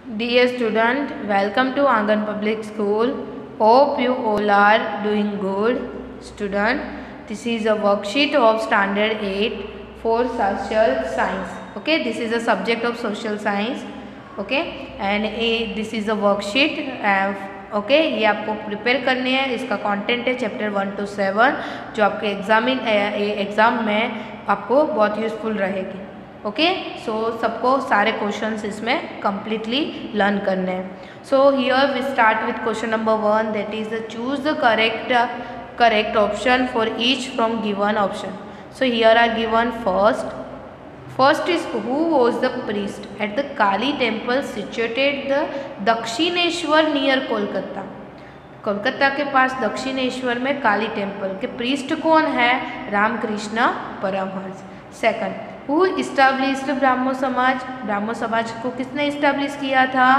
Dear student, welcome to Angan Public School. Hope you all are doing good. Student, this is a worksheet of Standard 8 for Social Science. Okay, this is a subject of Social Science. Okay, and this is a worksheet. Okay ये आपको prepare करनी है. इसका content है chapter 1 to 7 जो आपके exam में आपको बहुत यूज़फुल रहेगी. ओके सो सबको सारे क्वेश्चंस इसमें कम्प्लीटली लर्न करने हैं. So here we start with question number 1 that is choose the correct option for each from given option. So here are given first is who was the priest at the Kali temple situated the Dakshineswar near Kolkata. Kolkata के पास दक्षिणेश्वर में काली temple के priest कौन है? Ramakrishna Paramahansa. Second, who established Brahmo Samaj. Brahmo समाज को किसने establish किया था?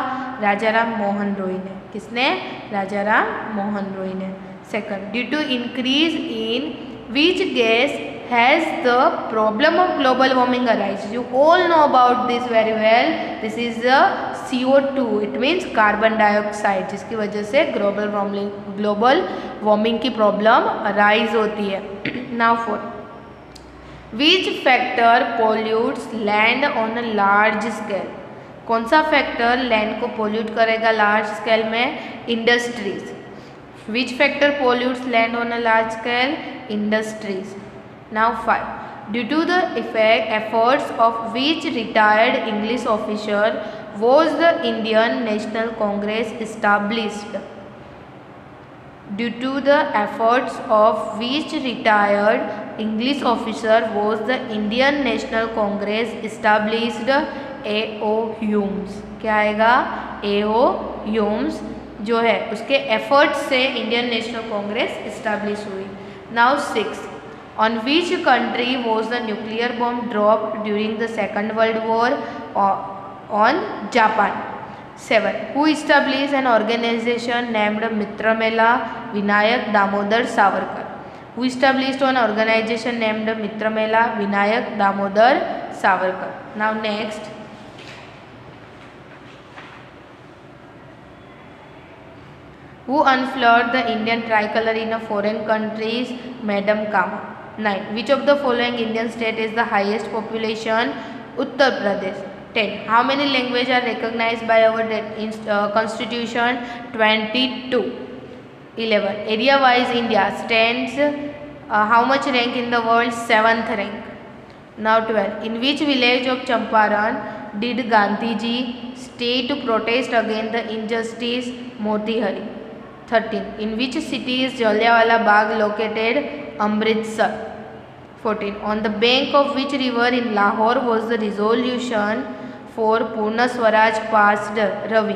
राजा राम मोहन रॉय ने. किसने? राजा राम मोहन रॉय ने. Second, due to increase in which gas has the problem of global warming arise. You all know about this very well. This is the CO2. It means carbon dioxide, जिसकी वजह से ग्लोबल वार्मिंग की problem arise होती है. Now four, which factor pollutes land on a large scale. कौन सा factor land को pollute करेगा लार्ज स्केल में? Industries. Which factor pollutes land on a large scale? Industries. Now 5, due to the efforts of which retired English officer was the Indian National Congress established. Due to the efforts of which retired English officer was the Indian National Congress established? A.O. Humes. क्या आएगा? A.O. Humes जो है उसके efforts से Indian national Congress establish हुई. Now 6, on which country was the nuclear bomb dropped during the second world war? On Japan. 7, who established an organization named Mitramela Vinayak Damodar Savarkar. Who established an organization named Mitramela Vinayak Damodar Savarkar. Now next, who unfurled the Indian tricolor in a foreign countries? Madam Kama. 9, which of the following Indian state is the highest population? Uttar Pradesh. 10, how many languages are recognized by our constitution? 22. 11, area wise India stands how much rank in the world? 7th rank. Now 12, in which village of Champaran did Gandhiji stay to protest against the injustice? Motihari. 13, in which city is Jallianwala Bagh located? Amritsar. 14, on the bank of which river in Lahore was the resolution for Purna Swaraj passed? Ravi.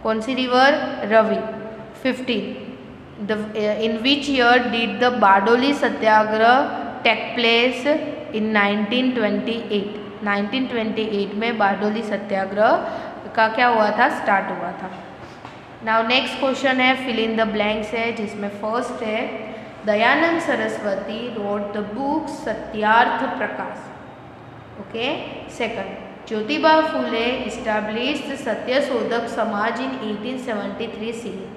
कौन सी river? Ravi. 15, in which year did the Bardoli Satyagrah take place? in 1928. 1928 में बारडोली सत्याग्रह का क्या हुआ था? Start हुआ था. Now next question है fill in the blanks है, जिसमें फर्स्ट है Dayanand Saraswati wrote the book Satyarth Prakash. Okay. Second, Jyotiba Phule established Satyashodhak Samaj in 1873 CE.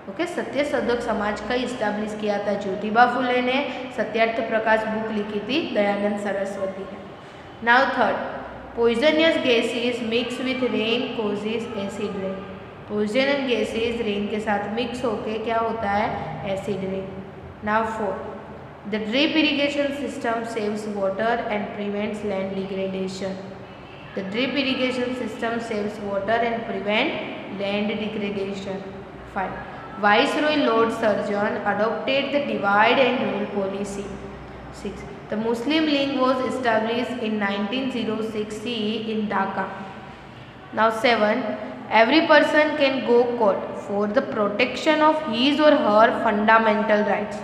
Okay, Satyashodhak Samaj का इस्टेब्लिश किया था ज्योतिबा फुले ने. सत्यार्थ प्रकाश बुक लिखी थी दयानंद सरस्वती ने. Now third, poisonous gases mix with rain causes acid rain. Poisonous gases rain के साथ मिक्स होके क्या होता है? Acid rain. Now 4, the drip irrigation system saves water and prevents land degradation. The drip irrigation system saves water and prevent land degradation. 5, Viceroy Lord Curzon adopted the divide and rule policy. 6, the Muslim League was established in 1906 CE in Dhaka. Now 7, every person can go court for the protection of his or her fundamental rights.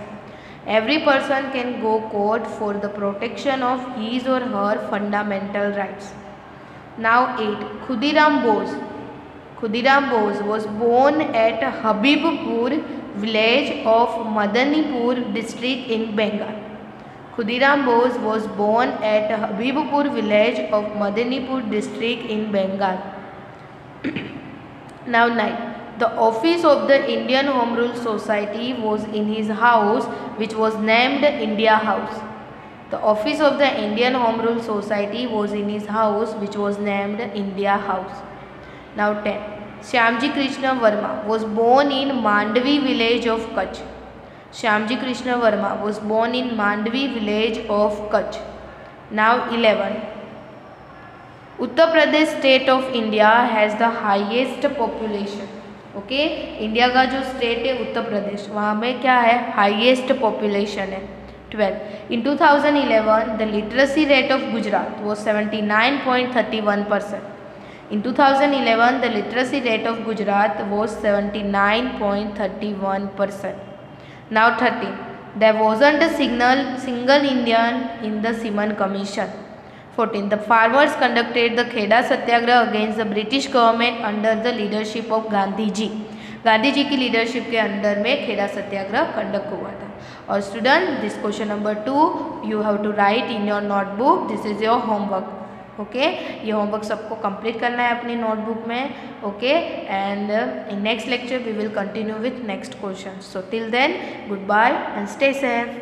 Every person can go court for the protection of his or her fundamental rights. Now 8, Khudiram Bose. Khudiram Bose was born at Habibpur village of Madanipur district in Bengal. Khudiram Bose was born at Habibpur village of Madanipur district in Bengal. Now 9. The office of the Indian Home Rule Society was in his house, which was named India House. The office of the Indian Home Rule Society was in his house, which was named India House. Now 10. Shyamji Krishna Verma was born in Mandvi village of Kutch. Shyamji Krishna Verma was born in Mandvi village of Kutch. Now 11. Uttar Pradesh state of India has the highest population. Okay, India का जो state है उत्तर प्रदेश, वहाँ में क्या है, highest population है 12. In 2011 the literacy rate of Gujarat was 79.31%. In 2011 the literacy rate of Gujarat was 79.31%. Now 13. There wasn't a single Indian in the Simon Commission. 14. The farmers conducted the Kheda Satyagraha against the British government under the leadership of Gandhi ji. Gandhi ji की leadership के under में खेड़ा सत्याग्रह conduct हुआ था. और student, this question number 2 you have to write in your notebook. This is your homework. Okay, ये homework सबको complete करना है अपनी नोटबुक में. Okay, and in next lecture we will continue with next question. So till then, good bye and stay safe.